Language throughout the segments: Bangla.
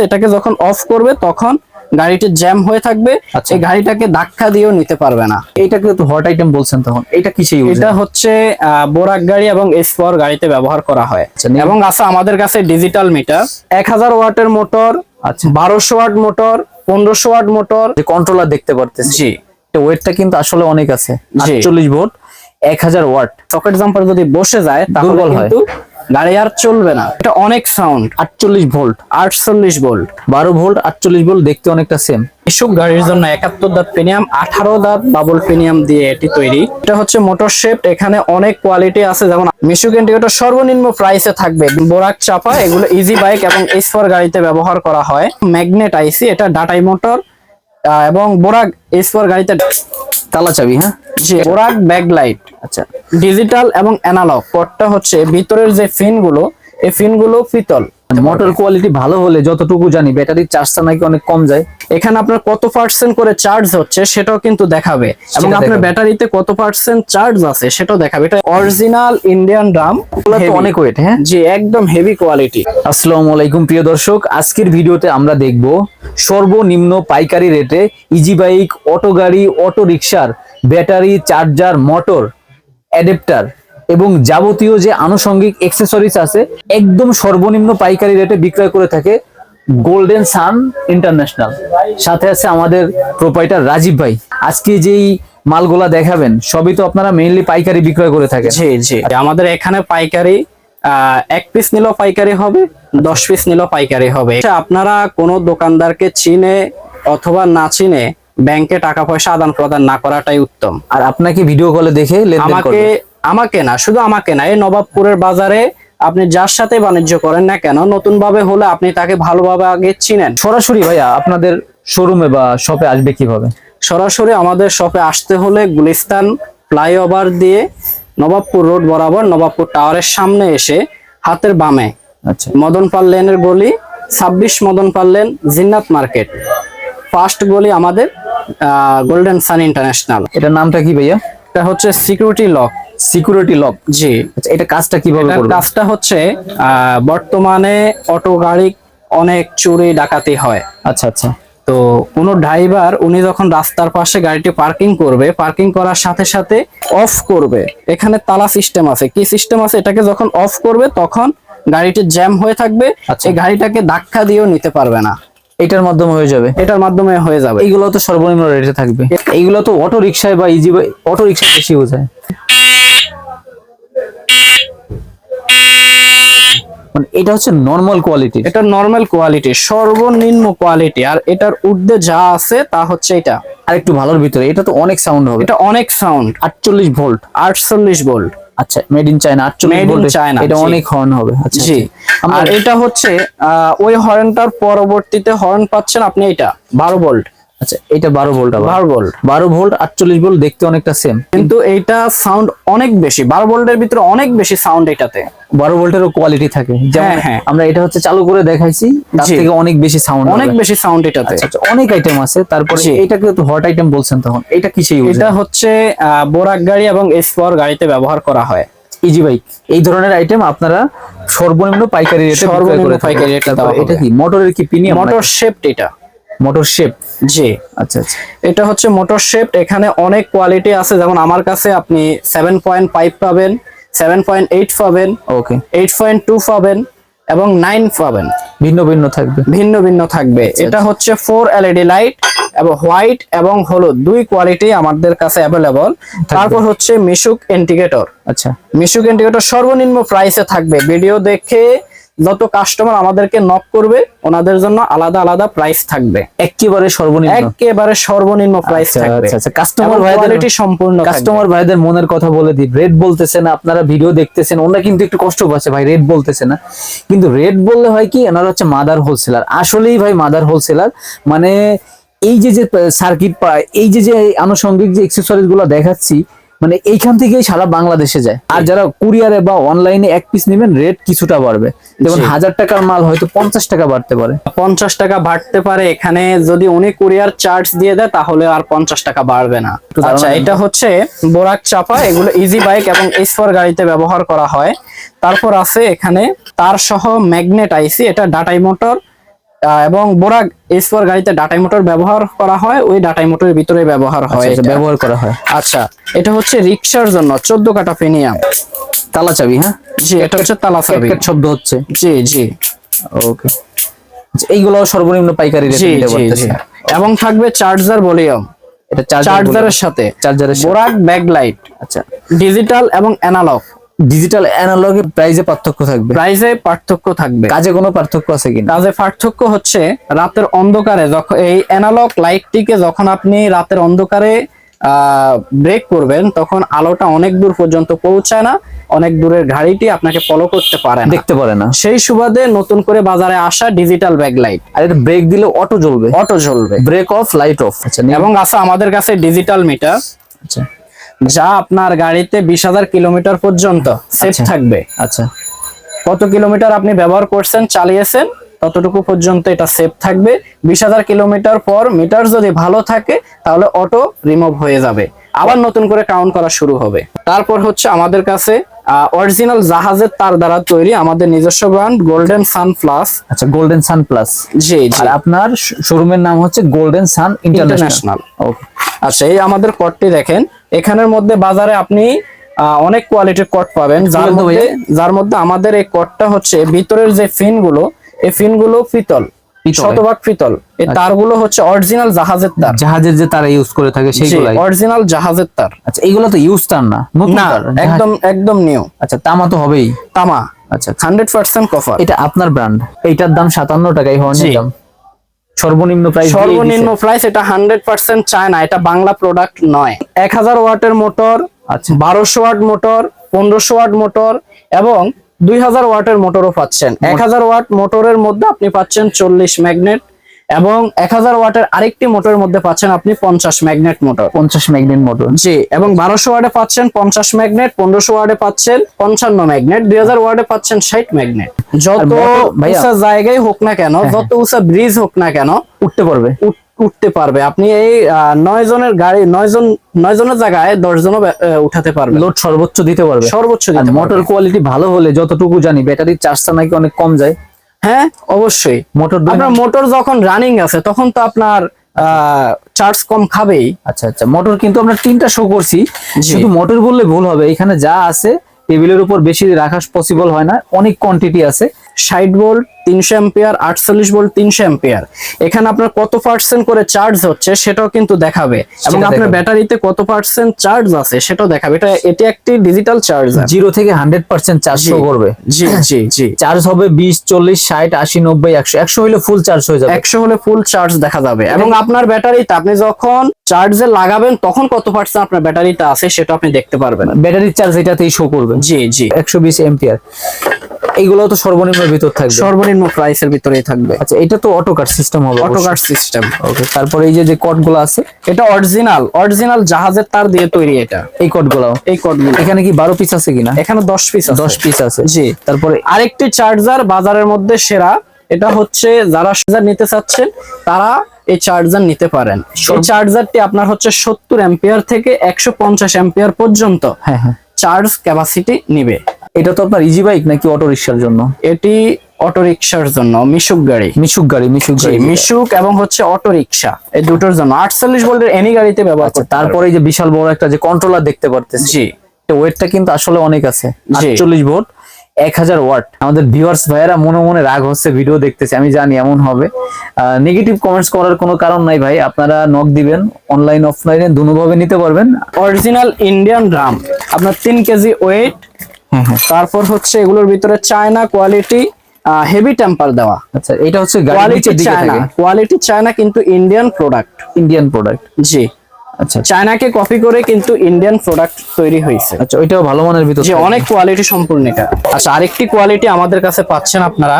এটাকে যখন অফ করবে তখন গাড়িটি জ্যাম হয়ে থাকবে। এই গাড়িটাকে ধাক্কা দিয়েও নিতে পারবে না। এইটাকে তো হট আইটেম বলছেন, তখন এটা কিসে ইউজ? এটা হচ্ছে বোরাক গাড়ি এবং এস পাওয়ার গাড়িতে ব্যবহার করা হয়। এবং আছে আমাদের কাছে ডিজিটাল মিটার 1000 ওয়াটের motor, 1200 watt motor, 1500 watt motor, যে কন্ট্রোলার দেখতে পারতেছি। জি, ওয়েটটা কিন্তু আসলে অনেক আছে, 48 ভোল্ট 1000 ওয়াট। সকেট জাম্পার যদি বসে যায় তাহলে কিন্তু গাড়ি আর চলবে না। এটা অনেক sound. 48 volt 48 volt 12 volt 48 volt দেখতে অনেকটা সেম। এসব গাড়ির জন্য 71 দাঁত প্রিমিয়াম, 18 দাঁত ডাবল প্রিমিয়াম দিয়ে এটি তৈরি। এটা হচ্ছে মোটর শেপ, এখানে অনেক কোয়ালিটি আছে, যেমন মিশুক ইন্ডিকেটর সর্বনিম্ন প্রাইসে থাকবে। বোরাক চাপা এগুলো ইজি বাইক এবং S4 গাড়িতে ব্যবহার করা হয়। ম্যাগনেট আইসি, এটা ডাটাই মোটর এবং বোরাক S4 গাড়িতে তালা চাবি। হ্যাঁ, বোরাক ব্যাকলাইট। আচ্ছা, ডিজিটাল এবং অ্যানালগ। পটটা হচ্ছে ভিতরের যে ফিন গুলো, এই ফিন গুলো পিতল। মোটর কোয়ালিটি ভালো হলে যতটুকু জানি ব্যাটারির চার্জটা নাকি অনেক কম যায়। এখানে আপনার কত পার্সেন্ট করে চার্জ হচ্ছে সেটাও কিন্তু দেখাবে, এবং আপনার ব্যাটারিতে কত পার্সেন্ট চার্জ আছে সেটাও দেখাবে। এটা অরিজিনাল ইন্ডিয়ান ড্রাম, অনেক ওয়েট। হ্যাঁ জি, একদম হেভি কোয়ালিটি। আসসালামু আলাইকুম প্রিয় দর্শক, আজকের ভিডিওতে আমরা দেখব সর্বনিম্ন পাইকারি রেটে ইজি বাইক, অটো গাড়ি, অটো রিকশার ব্যাটারি, চার্জার, মোটর, অ্যাডাপ্টার এবং যাবতীয় যে আনুষঙ্গিক অ্যাকসেসরিজ আছে একদম সর্বনিম্ন পাইকারি রেটে বিক্রয় করে থাকে গোল্ডেন সান ইন্টারন্যাশনাল। সাথে আছে আমাদের প্রোপাইটার রাজীব ভাই। আজকে যেই মালগুলা দেখাবেন সবই তো আপনারা মেইনলি পাইকারি বিক্রয় করে থাকেন। জি জি, আমাদের এখানে পাইকারি 1 পিস নিলেও পাইকারি হবে, 10 পিস নিলেও পাইকারি হবে। আপনারা কোনো দোকানদারকে চিনে অথবা না চিনে ব্যাংকে টাকা পয়সা আদান প্রদান না করাটাই উত্তম। আর আপনাকে ভিডিও কলে দেখে আমাকে না, শুধু আমাকে না, এই নবাবপুরের বাজারে আপনি যার সাথে বাণিজ্য করেন না কেন, নতুন ভাবে হলে আপনি তাকে ভালোভাবে আগে চিনেন। সরাসরি ভাইয়া আপনাদের শোরুমে বা শপে আসবে কিভাবে? সরাসরি আমাদের শপে আসতে হলে গুলিস্তান ফ্লাইওভার দিয়ে নবাবপুর রোড বরাবর নবাবপুর টাওয়ারের সামনে এসে হাতের বামে, আচ্ছা, মদন পাল লেনের গলি 26 মদন পাল লেন, জিন্নাত মার্কেট, ফার্স্ট গলি আমাদের গোল্ডেন সান ইন্টারন্যাশনাল। এটার নামটা কি ভাইয়া? এটা হচ্ছে সিকিউরিটি লক। সিকিউরিটি লক, জি। আচ্ছা, এটা কাজটা কিভাবে করবে? কাজটা হচ্ছে বর্তমানে অটো গাড়ি অনেক চুরি ডাকাতি হয়। আচ্ছা আচ্ছা, তো কোনো ড্রাইভার উনি যখন রাস্তার পাশে গাড়িটি পার্কিং করবে, পার্কিং করার সাথে সাথে অফ করবে, এখানে তালা সিস্টেম আছে। কি সিস্টেম আছে? এটাকে যখন অফ করবে তখন গাড়িটি জ্যাম হয়ে থাকবে। এই গাড়িটাকে ধাক্কা দিয়েও নিতে পারবে না। এটার মাধ্যমে হয়ে যাবে? এটার মাধ্যমে হয়ে যাবে। এইগুলো তো সর্বনিম্ন রেটে থাকবে। এইগুলো তো অটো রিকশায় বা ইজি অটো রিকশায় বেশি ইউজ হয়। মানে এটা হচ্ছে নরমাল কোয়ালিটি। এটা নরমাল কোয়ালিটি, সর্বনিম্ন কোয়ালিটি। আর এটার ঊর্ধ্বে যা আছে তা হচ্ছে এটা আর একটু ভালোর ভিতরে। এটা তো অনেক সাউন্ড হবে। এটা অনেক সাউন্ড। 48 volt 48 volt. আচ্ছা, মেড ইন চায়না। 48 ভোল্ট, এটা অনেক হর্ন হবে। আচ্ছা জি। আর এটা হচ্ছে ওই হর্নটার পরবর্তীতে হর্ন পাচ্ছেন আপনি, এটা 12 ভোল্ট। আচ্ছা, এটা 12 ভোল্ট। 12 ভোল্ট 12 ভোল্ট 48 ভোল্ট দেখতে অনেকটা সেম, কিন্তু এইটা সাউন্ড অনেক বেশি। 12 ভোল্টের ভিতরে অনেক বেশি সাউন্ড এটাতে। 12 ভোল্টেরও কোয়ালিটি থাকে। যেমন আমরা এটা হচ্ছে চালু করে দেখাইছি, তার থেকে অনেক বেশি সাউন্ড, অনেক বেশি সাউন্ড এটাতে। আচ্ছা, অনেক আইটেম আছে। তারপরে এটাকে তো হট আইটেম বলছেন, তখন এটা কিসে ইউজ? এটা হচ্ছে বোরাক গাড়ি এবং এস পাওয়ার গাড়িতে ব্যবহার করা হয়। ইজি বাইক এই ধরনের আইটেম আপনারা সর্বনিম্ন পাইকারি রেটে বিক্রয় করে থাকেন। এটা কি মোটরের কি প্রিমিয়াম? Motor shape. এটা মোটর শেপ, জি। আচ্ছা আচ্ছা, এটা হচ্ছে মোটর শেপ। এখানে অনেক কোয়ালিটি আছে, যেমন আমার কাছে আপনি 7.5 পাবেন, 7.8 পাবেন, ওকে, 8.2 পাবেন এবং 9 পাবেন। ভিন্ন ভিন্ন থাকবে, ভিন্ন ভিন্ন থাকবে। এটা হচ্ছে 4 LED লাইট এবং হোয়াইট এবং হলুদ, দুই কোয়ালিটি আমাদের কাছে অ্যাভেলেবল। তারপর হচ্ছে মিশুক ইন্ডিকেটর। আচ্ছা, মিশুক ইন্ডিকেটর সর্বনিম্ন প্রাইসে থাকবে। ভিডিও দেখে যত কাস্টমার আমাদেরকে নক করবে ওনাদের জন্য আলাদা আলাদা প্রাইস থাকবে। একেবারে সর্বনিম্ন প্রাইস থাকবে। আচ্ছা, কাস্টমার ভাইদের সম্পূর্ণ কাস্টমার ভাইদের মনের কথা বলে দিই। রেট বলতেছে না, আপনারা ভিডিও দেখতেছেন, ওনারা কিন্তু একটু কষ্ট পাচ্ছে ভাই, রেট বলতেছে না। কিন্তু রেট বললে হয় কি, এনারা হচ্ছে মাদার হোলসেলার। আসলেই ভাই মাদার হোলসেলার। মানে এই যে সার্কিট, এই যে আনুষঙ্গিক যে অ্যাকসেসরিজ গুলো দেখাচ্ছি, মানে এইখান থেকেই সারা বাংলাদেশে যায়। আর যারা কুরিয়ারে বা অনলাইনে এক পিস নেবেন রেট কিছুটা বাড়বে। যেমন 1000 টাকার মাল হয়তো 50 টাকা বাড়তে পারে, 50 টাকা বাড়তে পারে। এখানে যদি উনি কুরিয়ার চার্জ দিয়ে দেয় তাহলে আর 50 টাকা বাড়বে না। আচ্ছা, এটা হচ্ছে বোরাক চাপা, এগুলো ইজি বাইক এবং S4 গাড়িতে ব্যবহার করা হয়। তারপর আছে এখানে তার সহ ম্যাগনেট আইসি, এটা ডাটাই মোটর এবং বোরাক S4 গাড়িতে ডাটাই মোটর ব্যবহার করা হয়, ওই ডাটাই মোটরের ভিতরে ব্যবহার হয়, আচ্ছা, ব্যবহার করা হয়। আচ্ছা, এটা হচ্ছে রিক্সার জন্য 14 কাটা ফেনিয়াম। তালা চাবি, হ্যাঁ জি, এটা হচ্ছে তালা চাবি। ক্যাট শব্দ হচ্ছে। জি জি ওকে, এইগুলো সর্বনিম্ন পাইকারি রেটে জি দিতে জি পারতেছে। জি। এবং থাকবে চার্জার ভলিউম, এটা চার্জারের সাথে চার্জারের বোরাক ব্যাকলাইট, আচ্ছা, ডিজিটাল এবং অ্যানালগ। ডিজিটাল অ্যানালগ এর প্রাইসে পার্থক্য থাকবে, প্রাইসে পার্থক্য থাকবে। কাজে কোনো পার্থক্য আছে কিনা? কাজে পার্থক্য হচ্ছে রাতের অন্ধকারে যখন এই অ্যানালগ লাইটটিকে যখন আপনি রাতের অন্ধকারে ব্রেক করবেন, তখন আলোটা অনেক দূর পর্যন্ত পৌঁছায় না, অনেক দূরের গাড়িটি আপনাকে ফলো করতে পারে না, দেখতে পারে না। সেই সুবাদে নতুন করে বাজারে আসা ডিজিটাল ব্যাকলাইট। আর এটা ব্রেক দিলে অটো জ্বলবে, অটো জ্বলবে, ব্রেক অফ লাইট অফ। আচ্ছা, এবং আছে আমাদের কাছে ডিজিটাল মিটার, আচ্ছা যা আপনার গাড়িতে 20,000 কিলোমিটার পর্যন্ত সেফ আচ্ছা। থাকবে। আচ্ছা, কত কিলোমিটার আপনি ব্যবহার করছেন, চালিয়েছেন, ততটুকু পর্যন্ত এটা সেফ থাকবে। 20,000 কিলোমিটার পর মিটার যদি ভালো থাকে তাহলে অটো রিমুভ হয়ে যাবে, আবার নতুন করে কাউন্ট করা শুরু হবে। তারপর হচ্ছে আমাদের কাছে অরিজিনাল জাহাজের তার দ্বারা তৈরি আমাদের নিজস্ব ব্র্যান্ড গোল্ডেন সান প্লাস। আচ্ছা, গোল্ডেন সান প্লাস। জি জি। আর আপনার শোরুমের নাম হচ্ছে গোল্ডেন সান ইন্টারন্যাশনাল। ওকে, আচ্ছা, এই আমাদের কোডটি দেখেন, এখানের মধ্যে বাজারে আপনি অনেক কোয়ালিটির কোড পাবেন, যার মধ্যে আমাদের এই কোডটা হচ্ছে ভিতরের যে ফিন গুলো, এই ফিন গুলো পিতল, শতভাগ পিতল। এই তারগুলো হচ্ছে অরিজিনাল জাহাজের তার, জাহাজের যে তারা ইউজ করে থাকে সেইগুলাই অরিজিনাল জাহাজের তার। আচ্ছা, এইগুলো তো ইউজ তার না, নতুন না, তার, একদম একদম নিউ। আচ্ছা, তামা তো হবেই। তামা, আচ্ছা, 100% কপার। এটা আপনার ব্র্যান্ড, এইটার দাম 57 টাকাই হর্নের দাম। সর্বনিম্ন প্রাইস, সর্বনিম্ন প্রাইস, এটা 100% চায়না, এটা বাংলা প্রোডাক্ট নয়। 1000 ওয়াটের মোটর, আচ্ছা 1200 ওয়াট মোটর, 1500 ওয়াট মোটর এবং 2000 ওয়াটের মোটরও পাচ্ছেন। 1000 ওয়াট মোটরের মধ্যে আপনি পাচ্ছেন 40 ম্যাগনেট, এবং 1000 ওয়াটের আরেকটি মোটরের মধ্যে পাচ্ছেন আপনি 50 ম্যাগনেট মোটর। 50 ম্যাগনেট মোটর, জি। এবং 1200 ওয়াটে পাচ্ছেন 50 ম্যাগনেট, 1500 ওয়াটে পাচ্ছেন 55 ম্যাগনেট, 2000 ওয়াটে পাচ্ছেন 60 ম্যাগনেট। যত উঁচা জায়গায় হোক না কেন, যত উঁচা ব্রিজ হোক না কেন, উঠতে পারবে, উঠতে পারবে। আপনি এই 9 জনের গাড়ি, 9 জনের জায়গায় 10 জনও উঠাতে পারবে, লোড সর্বোচ্চ দিতে পারবে, সর্বোচ্চ আর দিতে পারবে। মোটর কোয়ালিটি ভালো হলে যতটুকু জানি ব্যাটারির চার্জটা নাকি অনেক কম যায়। হ্যাঁ, অবশ্যই। মোটর আপনার মোটর যখন রানিং আছে তখন তো আপনার চার্জ কম খাবেই। আচ্ছা আচ্ছা, মোটর কিন্তু আমরা 3টা শো করছি, শুধু মোটর বললে ভুল হবে, এখানে যা আছে টেবিলের উপর বেশি রাখা পসিবল হয় না, অনেক কোয়ান্টিটি আছে। 60 ভোল্ট 300 অ্যাম্পিয়ার, 48 ভোল্ট 300 অ্যাম্পিয়ার। এখানে আপনার কত পার্সেন্ট করে চার্জ হচ্ছে সেটাও কিন্তু দেখাবে, এবং আপনার ব্যাটারিতে কত পার্সেন্ট চার্জ আছে সেটাও দেখাবে। এটি একটি ডিজিটাল চার্জার, 0 থেকে 100% চার্জ শো করবে। জি জি জি। চার্জ হবে 20, 40, 60, 80, 90, 100। 100 হলে ফুল চার্জ হয়ে যাবে, 100 হলে ফুল চার্জ দেখা যাবে। এবং আপনার ব্যাটারিতে আপনি যখন চার্জে লাগাবেন তখন কত পার্সেন্ট আপনার ব্যাটারিতে আছে সেটা আপনি দেখতে পারবেন। ব্যাটারির চার্জ এটাতেই শো করবে। জি জি। 120 এম্পিয়ার, এইগুলো তো সর্বনিম্নের ভিতর থাকবে, সর্বনিম্ন প্রাইসের ভিতরেই থাকবে। আচ্ছা, এটা তো অটো কাট সিস্টেম হবে, অটো কাট সিস্টেম। ওকে, তারপরে এই যে কোডগুলো আছে, এটা অরিজিনাল জাহাজের তার দিয়ে তৈরি। এটা এই কোডগুলো, এখানে কি 12 পিস আছে কিনা? এখানে 10 পিস আছে। 10 পিস আছে, জি। তারপরে আরেকটি চার্জার বাজারের মধ্যে সেরা, এটা হচ্ছে যারা চার্জার নিতে চাচ্ছেন তারা এই চার্জার নিতে পারেন। এই চার্জারটি আপনার হচ্ছে 70 অ্যাম্পিয়ার থেকে 150 অ্যাম্পিয়ার পর্যন্ত হ্যাঁ হ্যাঁ চার্জ ক্যাপাসিটি নিবে। এটা তো আপনার ইজি বাইক নাকি অটো রিকশার জন্য? এটি অটো রিকশার জন্য, মিশুক গাড়ি, মিশুক এবং হচ্ছে অটো রিকশা, এই দুটোর জন্য 48 ভোল্টের এনি গাড়িতে ব্যবহার করতে। তারপরে এই যে বিশাল বড় একটা যে কন্ট্রোলার দেখতে পারতেছি, জি, ওয়েটটা কিন্তু আসলে অনেক আছে, 48 ভোল্ট 1000 ওয়াট। আমাদের ভিউয়ার্স ভাইয়েরা মনে মনে রাগ হচ্ছে, ভিডিও দেখতেছে, আমি জানি এমন হবে। নেগেটিভ কমেন্টস করার কোনো কারণ নাই ভাই, আপনারা নক দিবেন, অনলাইন অফলাইনে দুটোভাবে নিতে পারবেন। অরিজিনাল ইন্ডিয়ান ড্রাম, আপনার 3 কেজি ওয়েট। তারপর হচ্ছে এগুলোর ভিতরে চায়না কোয়ালিটি হেভি টেম্পার দেওয়া। আচ্ছা, এটা হচ্ছে গাড়ির নিচের দিকে থাকে, কোয়ালিটি চায়না কিন্তু ইন্ডিয়ান প্রোডাক্ট। জি, আচ্ছা, চায়নাকে কপি করে কিন্তু ইন্ডিয়ান প্রোডাক্ট তৈরি হয়েছে। আচ্ছা, ওইটাও ভালো মানের ভিতর, যে অনেক কোয়ালিটি সম্পূর্ণ এটা। আচ্ছা, আরেকটি কোয়ালিটি আমাদের কাছে পাচ্ছেন আপনারা,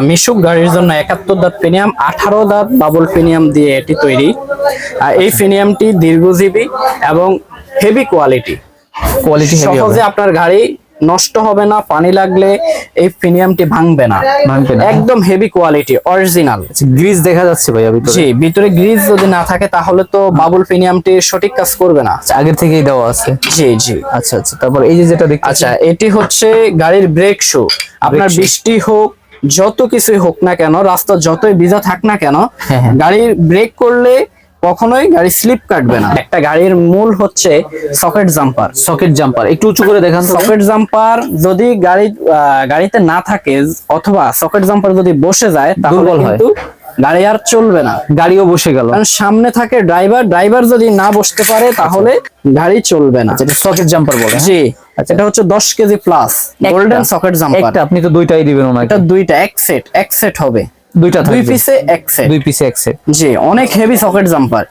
মিশুক গাড়ির জন্য 71 দাঁত প্রিমিয়াম, 18 দাঁত বাবল প্রিমিয়াম দিয়ে এটি তৈরি। এই প্রিমিয়ামটি দীর্ঘজীবী এবং হেভি কোয়ালিটি, সহজে আপনার গাড়ি নষ্ট হবে না, পানি লাগলে এই প্রিমিয়ামটি ভাঙবে না, একদম হেভি কোয়ালিটি অরিজিনাল। গ্রিজ দেখা যাচ্ছে ভাইয়া ভিতরে? জি, ভিতরে গ্রিজ যদি না থাকে তাহলে তো বাবল প্রিমিয়ামটি সঠিক কাজ করবে না। আগের থেকেই দেওয়া আছে। জি জি। আচ্ছা আচ্ছা, তারপর এই যে যেটা দেখতে, আচ্ছা, এটি হচ্ছে গাড়ির ব্রেক শু। আপনার বৃষ্টি হোক, যত কিছুই হোক না কেন, রাস্তা যতই ভিজা থাক না কেন, হ্যাঁ, হ্যাঁ। গাড়ির ব্রেক করলে কখনোই গাড়ি স্লিপ কাটবে না। একটা গাড়ির মূল হচ্ছে সকেট জাম্পার। সকেট জাম্পার একটু উঁচু করে দেখান তো। সকেট জাম্পার যদি গাড়িতে না থাকে অথবা সকেট জাম্পার যদি বসে যায় তাহলে দুর্বল হয়। কিন্তু গাড়ি আর চলবে না। গাড়িও বসে গেল। কারণ সামনে থাকে ড্রাইভার যদি না বসতে পারে তাহলে গাড়ি চলবে না। যেটা সকেট জাম্পার বলে। জি, এটা হচ্ছে 10 KG plus golden socket jumper. একটা আপনি তো দুইটাই দিবেন ওনাকে। এটা দুইটা এক সেট হবে, দুইটা দুই থাকবে। পিসে এক সেট। দুই পিসে এক সেট। জি, অনেক হেভি সকেট জাম্পার।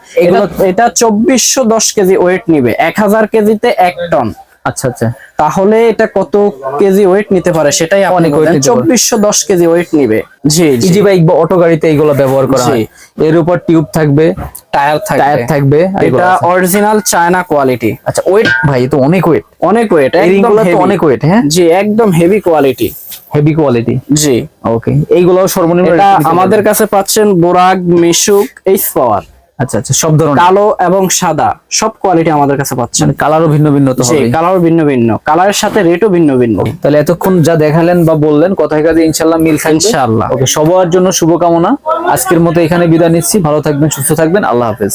এটা 2410 কেজি ওয়েট নিবে। 1000 কেজিতে 1 টন। আচ্ছা আচ্ছা। তাহলে এটা কত কেজি ওয়েট নিতে পারে সেটাই আপনি অনেক weight বলেন। নিতে পারে। 2410 কেজি ওয়েট নিবে। জি জি। ইজি বাইক বা অটো গাড়িতে এইগুলো ব্যবহার করা জি। হয়। এর উপর টিউব থাকবে, টায়ার টায়ার থাকবে। এগুলো এটা আছে। Original China quality. আচ্ছা ওয়েট ভাই, তো অনেক ওয়েট। অনেক ওয়েট, এই একদম রিংগুলো তো heavy। অনেক ওয়েট। হ্যাঁ, জি, একদম হেভি কোয়ালিটি। Heavy quality. জি, ওকে, এইগুলো সর্বনিম্ন এটা rate নিতে আমাদের পারবেন। কাছে পাচ্ছেন বোরাক, মিশুক, এইচ পাওয়ার। আচ্ছা আচ্ছা, সব ধরনের। কালো এবং সাদা সব কোয়ালিটি আমাদের কাছে পাচ্ছেন। মানে কালারও ভিন্ন ভিন্ন তো জি, হবে। কালার ভিন্ন ভিন্ন, কালারের সাথে রেটও ভিন্ন ভিন্ন। তাহলে এতক্ষণ যা দেখালেন বা বললেন কথায় কাজে ইনশাল্লাহ মিল থাকবে। ইনশাআল্লাহ। ওকে, সবার জন্য শুভকামনা। আজকের মতো এখানে বিদায় নিচ্ছি। ভালো থাকবেন, সুস্থ থাকবেন। আল্লাহ হাফেজ।